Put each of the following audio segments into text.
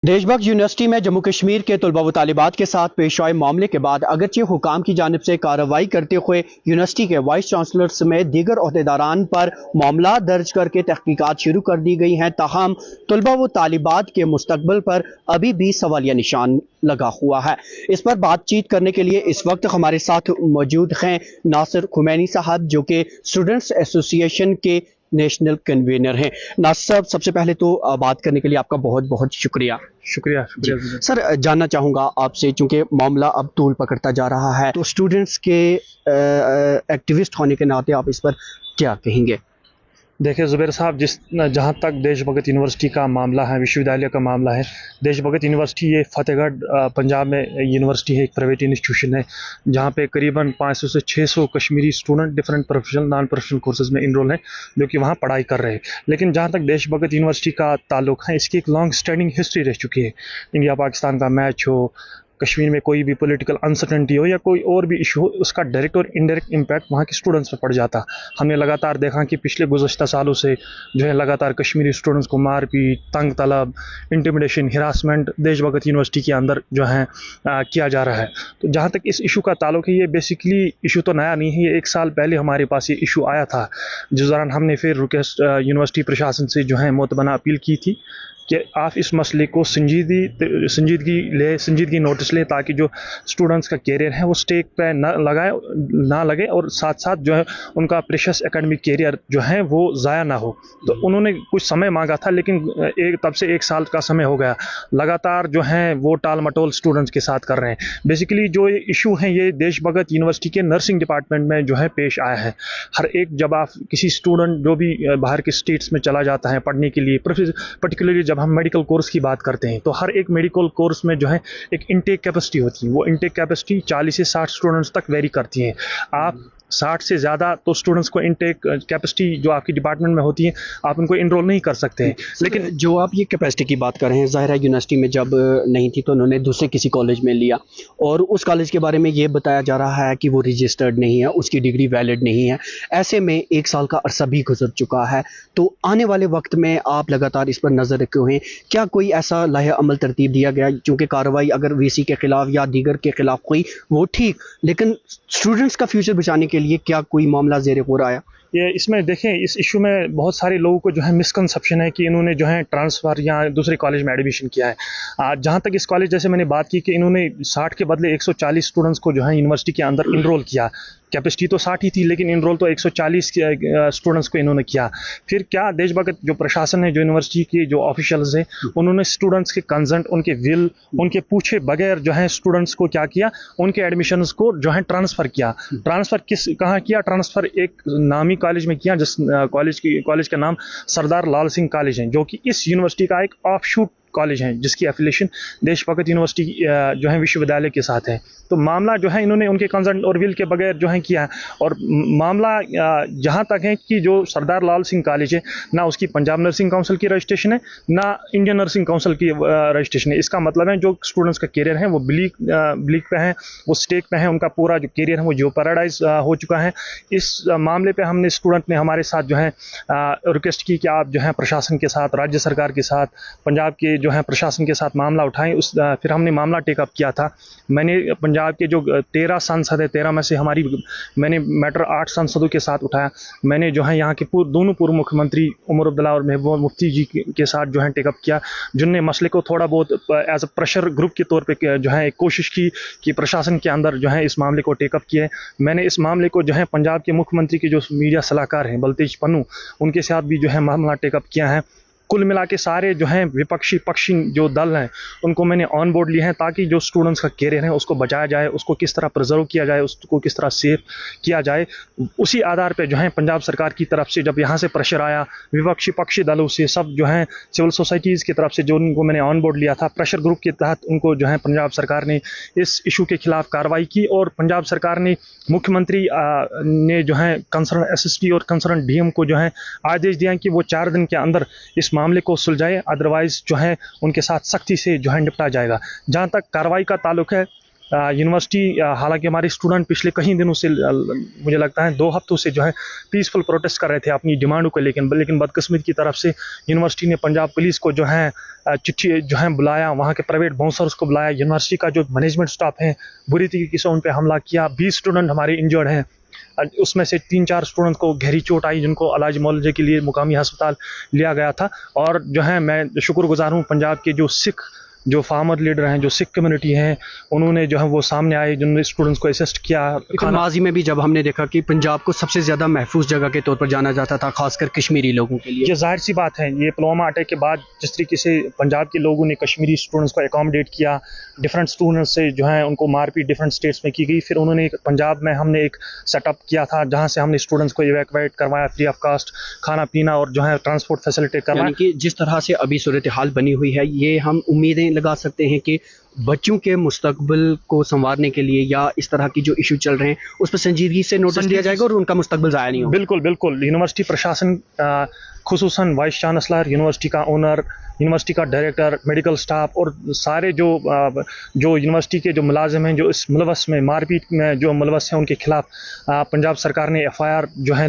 देशभक्त यूनिवर्सिटी में जम्मू कश्मीर के तलबा व तालिबात के साथ पेश आए मामले के बाद अगरचे हुकाम की जानिब से कार्रवाई करते हुए यूनिवर्सिटी के वाइस चांसलर समेत दीगर ओहदेदारान पर मामला दर्ज करके तहकीकात शुरू कर दी गई हैं। ताहम तलबा व तालिबात के मुस्तकबिल पर अभी भी सवालिया निशान लगा हुआ है। इस पर बातचीत करने के लिए इस वक्त हमारे साथ मौजूद हैं नासिर खुमैनी साहब, जो कि स्टूडेंट्स एसोसिएशन के नेशनल कन्वीनर हैं। नासिर साहब, सबसे पहले तो बात करने के लिए आपका बहुत बहुत शुक्रिया। शुक्रिया सर, जानना चाहूँगा आपसे, चूंकि मामला अब तूल पकड़ता जा रहा है, तो स्टूडेंट्स के एक्टिविस्ट होने के नाते आप इस पर क्या कहेंगे? देखिए ज़ुबैर साहब, जहाँ तक देशभक्त यूनिवर्सिटी का मामला है, विश्वविद्यालय का मामला है, देशभक्त यूनिवर्सिटी ये फतेहगढ़ पंजाब में यूनिवर्सिटी है, एक प्राइवेट इंस्टीट्यूशन है जहाँ पे करीबन 500 से 600 Kashmiri student different professional non professional courses में इनरोल हैं, जो कि वहाँ पढ़ाई कर रहे हैं। लेकिन जहाँ तक देशभक्त यूनिवर्सिटी का ताल्लुक है, इसकी एक लॉन्ग स्टैंडिंग हिस्ट्री रह चुकी है। इंडिया पाकिस्तान का मैच हो, कश्मीर में कोई भी पॉलिटिकल अनसर्टेनिटी हो या कोई और भी इशू हो, उसका डायरेक्ट और इनडायरेक्ट इम्पैक्ट वहाँ के स्टूडेंट्स पर पड़ जाता। हमने लगातार देखा कि पिछले गुज़श्ता सालों से जो है लगातार कश्मीरी स्टूडेंट्स को मारपीट, तंग तलब, इंटिमिडेशन, हिरासमेंट देशभक्त यूनिवर्सिटी के अंदर जो है किया जा रहा है। तो जहाँ तक इस इशू का ताल्लुक है, ये बेसिकली इशू तो नया नहीं है। ये 1 साल पहले हमारे पास ये इशू आया था, जिस दौरान हमने फिर रिक्वेस्ट यूनिवर्सिटी प्रशासन से जो है मोतबना अपील की थी कि आप इस मसले को संजीदगी नोटिस ले, ताकि जो स्टूडेंट्स का कैरियर है वो स्टेक पे ना लगे और साथ साथ जो है उनका प्रेशियस एकेडमिक कैरियर जो है वो ज़ाया ना हो। तो उन्होंने कुछ समय मांगा था, लेकिन तब से 1 साल का समय हो गया। लगातार जो है वो टाल मटोल स्टूडेंट्स के साथ कर रहे हैं। बेसिकली जो ये इशू है, ये देशभक्त यूनिवर्सिटी के नर्सिंग डिपार्टमेंट में जो है पेश आया है। हर एक, जब आप किसी स्टूडेंट जो भी बाहर के स्टेट्स में चला जाता है पढ़ने के लिए, पर्टिकुलरली जब हम मेडिकल कोर्स की बात करते हैं, तो हर एक मेडिकल कोर्स में जो है एक इनटेक कैपेसिटी होती है। वो इनटेक कैपेसिटी 40 से 60 स्टूडेंट्स तक वेरी करती है। आप 60 से ज़्यादा तो स्टूडेंट्स को इनटेक कैपेसिटी जो आपकी डिपार्टमेंट में होती है, आप उनको इनरोल नहीं कर सकते हैं। लेकिन जो आप ये कैपेसिटी की बात कर रहे हैं, ज़ाहिर है यूनिवर्सिटी में जब नहीं थी तो उन्होंने दूसरे किसी कॉलेज में लिया, और उस कॉलेज के बारे में ये बताया जा रहा है कि वो रजिस्टर्ड नहीं है, उसकी डिग्री वैलिड नहीं है। ऐसे में 1 साल का अरसा भी गुजर चुका है। तो आने वाले वक्त में आप लगातार इस पर नज़र रखे हुए हैं, क्या कोई ऐसा लाहे अमल तरतीब दिया गया? चूँकि कार्रवाई अगर वीसी के खिलाफ या दीगर के खिलाफ हुई वो ठीक, लेकिन स्टूडेंट्स का फ्यूचर बचाने के लिए क्या कोई मामला ज़ेरे गौर आया? ये इसमें देखें, इस इशू में बहुत सारे लोगों को जो है मिसकंसेप्शन है कि इन्होंने जो है ट्रांसफ़र या दूसरे कॉलेज में एडमिशन किया है। जहाँ तक इस कॉलेज, जैसे मैंने बात की कि इन्होंने 60 के बदले 140 स्टूडेंट्स को जो है यूनिवर्सिटी के अंदर इनरोल किया। कैपेसिटी तो 60 ही थी, लेकिन इनरोल तो 140 स्टूडेंट्स को इन्होंने किया। फिर क्या देशभक्त जो प्रशासन है, जो यूनिवर्सिटी के जो ऑफिशियल्स हैं, उन्होंने स्टूडेंट्स के कंसेंट, उनके विल, उनके पूछे बगैर जो है स्टूडेंट्स को क्या किया, उनके एडमिशन्स को जो है ट्रांसफ़र किया। ट्रांसफ़र कहाँ किया? ट्रांसफ़र एक नामी कॉलेज में किया, जिस कॉलेज का नाम सरदार लाल सिंह कॉलेज है, जो कि इस यूनिवर्सिटी का एक ऑफशूट कॉलेज है, जिसकी एफिलिएशन देशभक्त यूनिवर्सिटी जो है विश्वविद्यालय के साथ है। तो मामला जो है इन्होंने उनके कंसेंट और विल के बगैर जो है किया। और मामला जहाँ तक है कि जो सरदार लाल सिंह कॉलेज है, ना उसकी पंजाब नर्सिंग काउंसिल की रजिस्ट्रेशन है, ना इंडियन नर्सिंग काउंसिल की रजिस्ट्रेशन है। इसका मतलब है जो स्टूडेंट्स का कैरियर है वो ब्लीक पे है, वो स्टेक पे है, उनका पूरा जो कैरियर है वो जो पैराडाइज हो चुका है। इस मामले पे हमने स्टूडेंट ने हमारे साथ जो है रिक्वेस्ट की कि आप जो है प्रशासन के साथ, राज्य सरकार के साथ, पंजाब के जो है प्रशासन के साथ मामला उठाएं। फिर हमने मामला टेकअप किया था। मैंने पंजाब के जो 13 सांसद है, 13 में से मैंने मैटर 8 सांसदों के साथ उठाया। मैंने जो है यहाँ के दोनों पूर्व मुख्यमंत्री उमर अब्दुल्ला और महबूबा मुफ्ती जी के साथ जो है टेकअप किया, जिनने मसले को थोड़ा बहुत एज अ प्रेशर ग्रुप के तौर पे जो है एक कोशिश की कि प्रशासन के अंदर जो है इस मामले को टेकअप किया। मैंने इस मामले को जो है पंजाब के मुख्यमंत्री के जो मीडिया सलाहकार हैं बलतेज पन्नू, उनके साथ भी जो है मामला टेकअप किया है। कुल मिला के सारे जो हैं विपक्षी पक्षी जो दल हैं, उनको मैंने ऑन बोर्ड लिए हैं, ताकि जो स्टूडेंट्स का कैरियर है उसको बचाया जाए, उसको किस तरह प्रिजर्व किया जाए, उसको किस तरह सेव किया जाए। उसी आधार पे जो है पंजाब सरकार की तरफ से जब यहाँ से प्रेशर आया, विपक्षी पक्षी दलों से, सब जो है सिविल सोसाइटीज़ की तरफ से, जो उनको मैंने ऑन बोर्ड लिया था, प्रेशर ग्रुप के तहत उनको जो है पंजाब सरकार ने इस इशू के खिलाफ कार्रवाई की। और पंजाब सरकार ने, मुख्यमंत्री ने जो है कंसर्न एसएसपी और कंसर्न डीएम को जो है आदेश दिया कि वो 4 दिन के अंदर इस मामले को सुलझाए, अदरवाइज जो है उनके साथ सख्ती से जो है निपटा जाएगा। जहाँ तक कार्रवाई का ताल्लुक है, यूनिवर्सिटी हालांकि हमारे स्टूडेंट पिछले कई दिनों से मुझे लगता है 2 हफ्तों से जो है पीसफुल प्रोटेस्ट कर रहे थे अपनी डिमांडों को लेकिन बदकिस्मती की तरफ से यूनिवर्सिटी ने पंजाब पुलिस को जो है चिट्ठी जो है बुलाया, वहाँ के प्राइवेट बाउंसर्स को बुलाया, यूनिवर्सिटी का जो मैनेजमेंट स्टाफ है बुरी तरीके से उन पर हमला किया। 20 स्टूडेंट हमारे इंजर्ड हैं, उसमें से 3-4 स्टूडेंट को गहरी चोट आई जिनको इलाज मुआवजे के लिए मुकामी अस्पताल लिया गया था। और जो है मैं शुक्रगुजार हूँ पंजाब के जो सिख जो फार्मर लीडर हैं, जो सिख कम्युनिटी हैं, उन्होंने जो है वो सामने आए, जिन्होंने स्टूडेंट्स को असिस्ट किया। माजी में भी जब हमने देखा कि पंजाब को सबसे ज़्यादा महफूज जगह के तौर पर जाना जाता था, खासकर कश्मीरी लोगों के लिए। ये जाहिर सी बात है, ये पुलवामा अटैक के बाद जिस तरीके से पंजाब के लोगों ने कश्मीरी स्टूडेंट्स को एकोमोडेट किया, डिफरेंट स्टूडेंट्स से जो है उनको मारपीट डिफरेंट स्टेट्स में की गई, फिर उन्होंने पंजाब में हमने एक सेटअप किया था जहाँ से हमने स्टूडेंट्स को इवैक्यूएट करवाया, फ्री ऑफ कास्ट खाना पीना और जो है ट्रांसपोर्ट फैसिलिटेट करवाया। यानी कि जिस तरह से अभी सूरत हाल बनी हुई है, ये हम उम्मीदें लगा सकते हैं कि बच्चों के मुस्तकबिल को संवारने के लिए या इस तरह की जो इशू चल रहे हैं उस पर संजीदगी से नोटिस लिया जाएगा और उनका मुस्तकबिल ज़ाया नहीं होगा। बिल्कुल बिल्कुल। यूनिवर्सिटी प्रशासन खुसूसन वाइस चांसलर, यूनिवर्सिटी का ओनर, यूनिवर्सिटी का डायरेक्टर, मेडिकल स्टाफ और सारे जो यूनिवर्सिटी के जो मुलाजिम हैं जो इस मुलवस में मारपीट में जो मुलवस हैं उनके खिलाफ पंजाब सरकार ने FIR जो है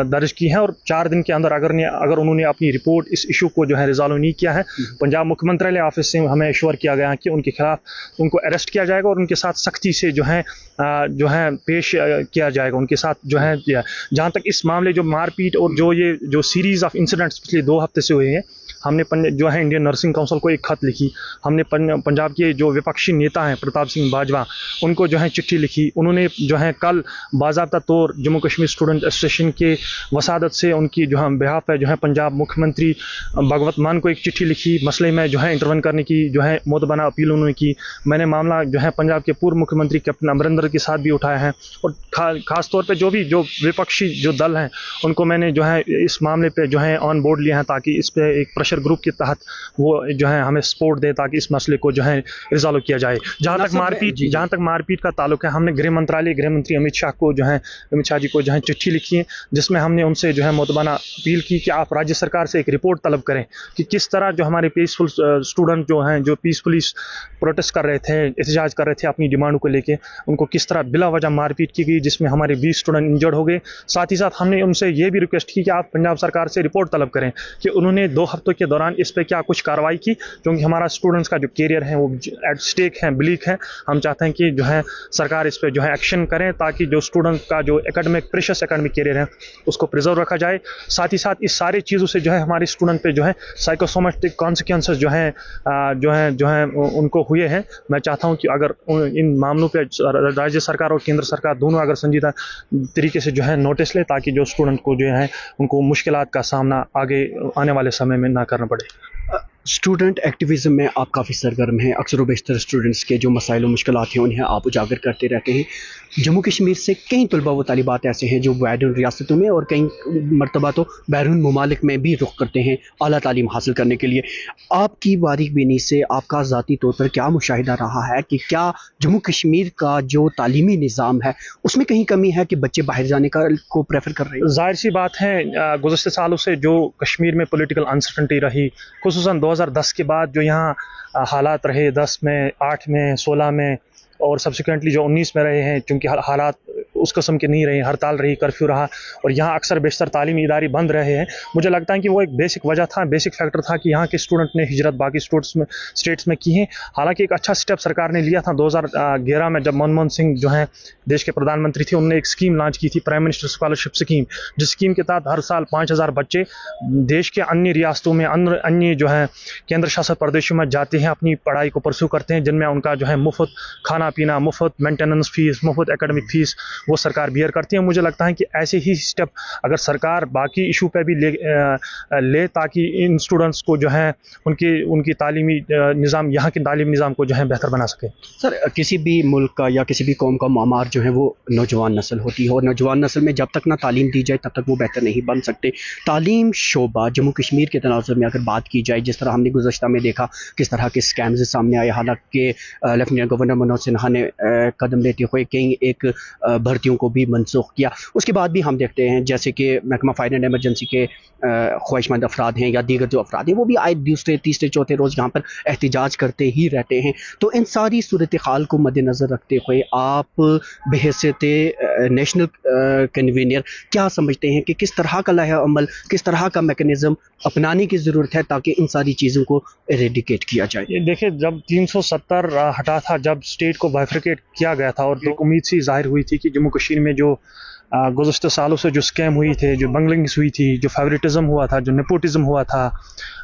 दर्ज की है। और 4 दिन के अंदर अगर उन्होंने अपनी रिपोर्ट इस इशू को जो है रिजॉल्व नहीं किया है, पंजाब मुख्यमंत्रालय ऑफिस से हमें एश्योर किया गया कि उनके खिलाफ उनको अरेस्ट किया जाएगा और उनके साथ सख्ती से जो है पेश किया जाएगा उनके साथ जो है। जहाँ तक इस मामले जो मारपीट और जो सीरीज़ ऑफ इंसिडेंट्स पिछले 2 हफ्ते से हुए हैं, हमने जो है इंडियन नर्सिंग काउंसिल को एक खत लिखी, हमने पंजाब के जो विपक्षी नेता हैं प्रताप सिंह बाजवा उनको जो है चिट्ठी लिखी। उन्होंने जो है कल बाज़ाब्ता तौर जम्मू कश्मीर स्टूडेंट एसोसिएशन के वसादत से उनकी जो है बिहाफ है जो है पंजाब मुख्यमंत्री भगवत मान को एक चिट्ठी लिखी, मसले में जो है इंटरवन करने की जो है मोतबाना अपील उन्होंने की। मैंने मामला जो है पंजाब के पूर्व मुख्यमंत्री कैप्टन अमरिंदर के साथ भी उठाया है और ख़ास तौर पर जो विपक्षी जो दल हैं उनको मैंने जो है इस मामले पर जो है ऑन बोर्ड लिया है ताकि इस पर एक प्रेशर ग्रुप के तहत वो जो है हमें सपोर्ट दे ताकि इस मसले को जो है रिजॉल्व किया जाए। जहाँ तक मारपीट का ताल्लुक है, हमने गृह मंत्री अमित शाह जी को जो है चिट्ठी लिखी है जिसमें हमने उनसे जो है मोतबाना अपील की कि आप राज्य सरकार से एक रिपोर्ट तलब करें कि किस तरह जो हमारे पीसफुल स्टूडेंट जो हैं जो पीसफुली प्रोटेस्ट कर रहे थे, एहतजाज कर रहे थे अपनी डिमांडों को लेके, उनको किस तरह बिला वजह मारपीट की गई जिसमें हमारे 20 स्टूडेंट इंजर्ड हो गए। साथ ही साथ हमने उनसे ये भी रिक्वेस्ट की कि आप पंजाब सरकार से रिपोर्ट तलब करें कि उन्होंने 2 हफ्तों के दौरान इस पर क्या कुछ कार्रवाई की, क्योंकि हमारा स्टूडेंट्स का जो कैरियर है वो एट स्टेक है, ब्लीक है। हम चाहते हैं कि जो है सरकार इस पर जो है एक्शन करें ताकि जो स्टूडेंट का जो प्रेशियस एकेडमिक कैरियर है उसको प्रिजर्व रखा जाए। साथ ही साथ इस सारी चीज़ों से जो है हमारे स्टूडेंट पे जो है साइकोसोमेटिक कॉन्सिक्वेंसेस जो हैं उनको हुए हैं। मैं चाहता हूं कि अगर इन मामलों पे राज्य सरकार और केंद्र सरकार दोनों अगर संजीदा तरीके से जो है नोटिस ले ताकि जो स्टूडेंट को जो है उनको मुश्किलात का सामना आगे आने वाले समय में ना करना पड़े। स्टूडेंट एक्टिविज़म में आप काफ़ी सरगर्म हैं, अक्सर व बेशतर स्टूडेंट्स के जो मसाइल व मुश्किलात हैं उन्हें आप उजागर करते रहते हैं। जम्मू कश्मीर से कई तलबा व तालिबात ऐसे हैं जो बैरून रियासतों में और कई मरतबा तो बैरून ममालिक में भी रुख करते हैं आला तालीम हासिल करने के लिए। आपकी बारीक बीनी से आपका ज़ाती तौर पर क्या मुशाहिदा रहा है कि क्या जम्मू कश्मीर का जो तालीमी निज़ाम है उसमें कहीं कमी है कि बच्चे बाहर जाने को प्रेफर कर रहे हैं? जाहिर सी बात है, गुज़श्ते सालों से जो कश्मीर में पॉलिटिकल अनसर्टेनिटी रही, खुसूसन 2010 के बाद जो यहाँ हालात रहे 10 में, 8 में, 16 में और सब्सिक्वेंटली जो 19 में रहे हैं, चूँकि हालात उस किस्म के नहीं रहे, हड़ताल रही, कर्फ्यू रहा और यहाँ अक्सर बेशतर तालीमी इदारे बंद रहे हैं। मुझे लगता है कि वो एक बेसिक वजह था, बेसिक फैक्टर था कि यहाँ के स्टूडेंट ने हिजरत बाकी स्टेट्स में की है। हालांकि एक अच्छा स्टेप सरकार ने लिया था 2011 में जब मनमोहन सिंह जो हैं देश के प्रधानमंत्री थे, उन्होंने एक स्कीम लॉन्च की थी, प्राइम मिनिस्टर स्कॉलरशिप स्कीम, जिस स्कीम के तहत हर साल 5000 बच्चे देश के अन्य रियासतों में अन्य जो है केंद्र शासित प्रदेशों में जाते हैं, अपनी पढ़ाई को परस्यू करते हैं, जिनमें उनका जो है मुफ्त खाना पीना, मुफ्त मेंटेनेंस फीस, मुफ्त एकेडमिक फीस वो सरकार बियर करती है। मुझे लगता है कि ऐसे ही स्टेप अगर सरकार बाकी इशू पे भी ले ताकि इन स्टूडेंट्स को जो है उनकी तालीमी निज़ाम, यहाँ के तालीमी निज़ाम को जो है बेहतर बना सके। सर, किसी भी मुल्क का या किसी भी कौम का मामार जो है वो नौजवान नस्ल होती है और नौजवान नस्ल में जब तक ना तालीम दी जाए तब तक वो बेहतर नहीं बन सकते। तालीम शोबा जम्मू कश्मीर के तनाज़ुर में अगर बात की जाए, जिस तरह हमने गुज़श्ता में देखा किस तरह के स्कैम्स सामने आए, हालांकि लेफ्टिनेंट गवर्नर मनोज सिन्हा ने कदम लेते हुए कई एक भर्ती भर्तियों को भी मनसूख किया। उसके बाद भी हम देखते हैं जैसे कि महकमा फायर एंड एमरजेंसी के ख्वाहिशमंद अफराद हैं या दीगर जो अफराद हैं वो भी आए दूसरे तीसरे चौथे रोज़ यहाँ पर एहतजाज करते ही रहते हैं। तो इन सारी सूरत हाल को मद्देनज़र रखते हुए आप बहैसियत नेशनल कन्वीनर क्या समझते हैं कि किस तरह का लहा अमल, किस तरह का मैकेनिज़्म अपनाने की ज़रूरत है ताकि इन सारी चीज़ों को एरेडिकेट किया जाए? ये देखिए, जब 370 हटा था, जब स्टेट को बाइफरकेट किया गया था और एक उम्मीद सी जाहिर हुई थी कि जम्मू कश्मीर में जो गुज़श्ता सालों से जो स्कैम हुई थे, जो बंगलिंग्स हुई थी, जो फेवरेटिज्म हुआ था, जो नेपोटिज्म हुआ था,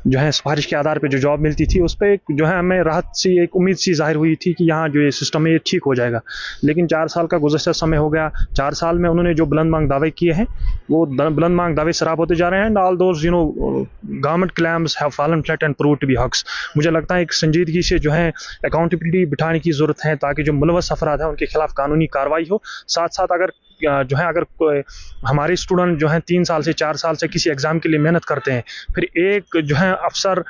जो है सिफारिश के आधार पे जो जॉब मिलती थी, उस पर जो है हमें राहत सी एक उम्मीद सी जाहिर हुई थी कि यहाँ जो ये सिस्टम है ये ठीक हो जाएगा। लेकिन 4 साल का गुज़श्ता समय हो गया। 4 साल में उन्होंने जो बुलंद मांग दावे किए हैं वो बुलंद मांग दावे सराब होते जा रहे हैं। And all those government claims have fallen flat and proved to be hoax. मुझे लगता है एक संजीदगी से जो है अकाउंटेबिलिटी बिठाने की ज़रूरत है ताकि जो मुलवस अफराद हैं उनके खिलाफ कानूनी कार्रवाई हो। साथ साथ अगर हमारे स्टूडेंट जो हैं 3 साल से 4 साल से किसी एग्ज़ाम के लिए मेहनत करते हैं, फिर एक जो है अफसर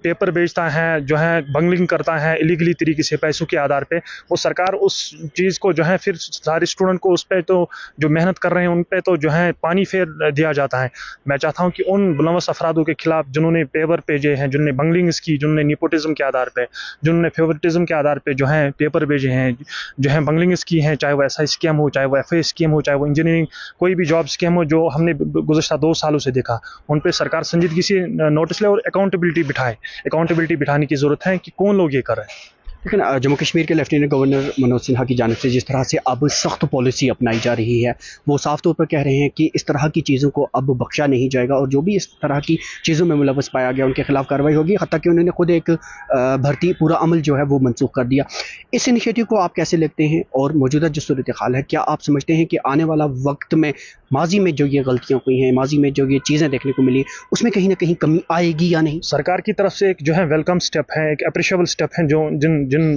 पेपर बेचता है, जो है बंगलिंग करता है इलीगली तरीके से पैसों के आधार पे, वो सरकार उस चीज़ को जो है फिर सारे स्टूडेंट को उस पर तो जो मेहनत कर रहे हैं उन पर तो जो है पानी फेर दिया जाता है। मैं चाहता हूँ कि उन मुलव्वस अफरादों के खिलाफ जिन्होंने पेपर भेजे हैं, जिन्होंने बंगलिंग्स की, जिन्होंने नेपोटिज्म के आधार पर, जिन्होंने फेवरेटिज्म के आधार पर जो है पेपर भेजे हैं, जो है बंगलिंग्स की हैं, चाहे वो ऐसा स्कैम हो, चाहे वो FA स्कीम हो, चाहे वो इंजीनियरिंग कोई भी जॉब स्कैम हो जो हमने गुज़श्ता 2 सालों से देखा, उन पे सरकार संजीदगी से नोटिस ले और अकाउंटेबिलिटी बिठाए। अकाउंटेबिलिटी बिठाने की ज़रूरत है कि कौन लोग ये कर रहे हैं। लेकिन जम्मू कश्मीर के लेफ्टिनेंट गवर्नर मनोज सिन्हा की जानिब से जिस तरह से अब सख्त पॉलिसी अपनाई जा रही है, वो साफ तौर पर कह रहे हैं कि इस तरह की चीज़ों को अब बख्शा नहीं जाएगा और जो भी इस तरह की चीज़ों में मुलव्वस पाया गया उनके खिलाफ कार्रवाई होगी। हत्ता कि उन्होंने खुद एक भर्ती पूरा अमल जो है वो मनसूख कर दिया। इस इनिशिएटिव को आप कैसे लेते हैं और मौजूदा जो सूरत हाल है, क्या आप समझते हैं कि आने वाला वक्त में माजी में जो ये गलतियाँ हुई हैं, माजी में जो ये चीज़ें देखने को मिली, उसमें कहीं ना कहीं कमी आएगी या नहीं? सरकार की तरफ से एक जो है वेलकम स्टेप है, एक अप्रिशिएबल स्टेप है। जो जिन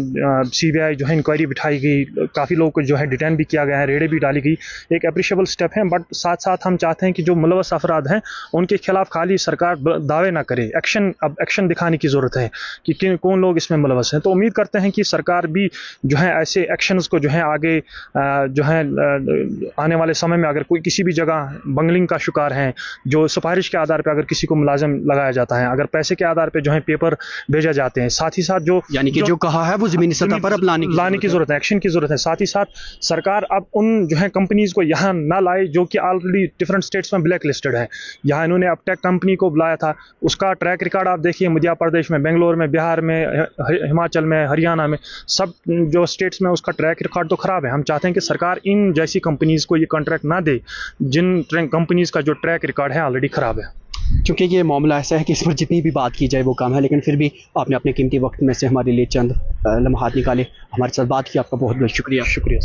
CBI जो है इंक्वायरी बिठाई गई, काफ़ी लोगों को जो है डिटेन भी किया गया है, रेडें भी डाली गई, एक अप्रिशिएबल स्टेप है। बट साथ साथ हम चाहते हैं कि जो मुलव्वस अफराद हैं उनके खिलाफ खाली सरकार दावे ना करे, अब एक्शन दिखाने की ज़रूरत है कि कौन लोग इसमें मुलव्वस हैं। तो उम्मीद करते हैं कि सरकार भी जो है ऐसे एक्शंस को जो है आगे जो है आने वाले समय में अगर कोई किसी भी जगह बंगलिंग का शिकार है, जो सिफारिश के आधार पर अगर किसी को मुलाजिम लगाया जाता है, अगर पैसे के आधार पर जो है पेपर भेजे जाते हैं, साथ ही साथ जो यानी कि जो कहा है वो ज़मीनी सतह पर अब लाने की ज़रूरत है, एक्शन की ज़रूरत है। साथ ही साथ सरकार अब उन जो है कंपनीज को यहाँ ना लाए जो कि ऑलरेडी डिफरेंट स्टेट्स में ब्लैक लिस्टेड है। यहाँ इन्होंने अब टेक कंपनी को बुलाया था, उसका ट्रैक रिकॉर्ड आप देखिए, मध्य प्रदेश में, बेंगलोर में, बिहार में, हिमाचल में, हरियाणा में, सब जो स्टेट्स में उसका ट्रैक रिकॉर्ड तो ख़राब है। हम चाहते हैं कि सरकार इन जैसी कंपनीज़ को ये कॉन्ट्रैक्ट ना दे जिन कंपनीज़ का जो ट्रैक रिकॉर्ड है ऑलरेडी ख़राब है। क्योंकि ये मामला ऐसा है कि इस पर जितनी भी बात की जाए वो कम है, लेकिन फिर भी आपने अपने कीमती वक्त में से हमारे लिए चंद लम्हात निकाले, हमारे साथ बात की, आपका बहुत बहुत शुक्रिया।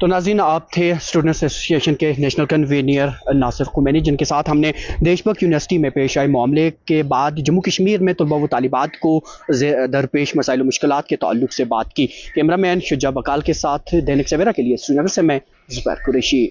तो नाज़रीन, आप थे स्टूडेंट्स एसोसिएशन के नेशनल कन्वीनर नासिर खुमैनी, जिनके साथ हमने देशभक्त यूनिवर्सिटी में पेश आए मामले के बाद जम्मू कश्मीर में तलबा व तालिबात को दरपेश मसाइल व मुश्किलात के ताल्लुक से बात की। कैमरामैन शुजा बकाल के साथ दैनिक सवेरा के लिए श्रीनगर से मैं ज़ुबैर कुरैशी।